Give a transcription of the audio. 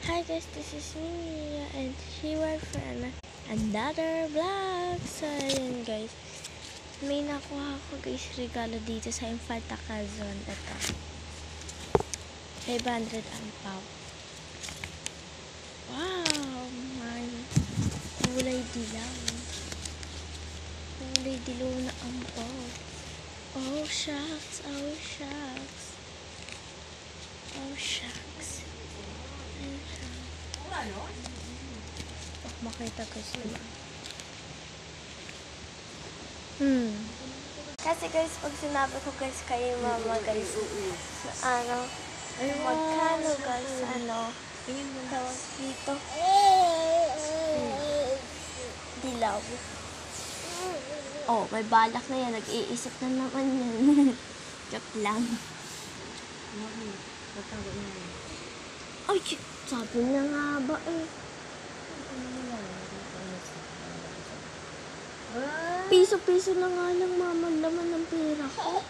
Hi guys, this is me and she was from another vlog. So ayun guys, may nakuha ko guys regalo dito sa Infanta Quezon. Ito 500 ang pau. Wow, my kulay dilaw. Kulay dilaw na ang pau. Oh shucks, oh shucks, oh shucks. Makita ko sila. Kasi guys, pag sinabi ko guys kay mama guys, magkano guys, tawag dito, dilaw. Oh, may balak na yan. Nag-iisip na naman yan. Joke lang. Ay, sabi na nga ba eh. Piso-piso na nga lang mama laman ng pera ko.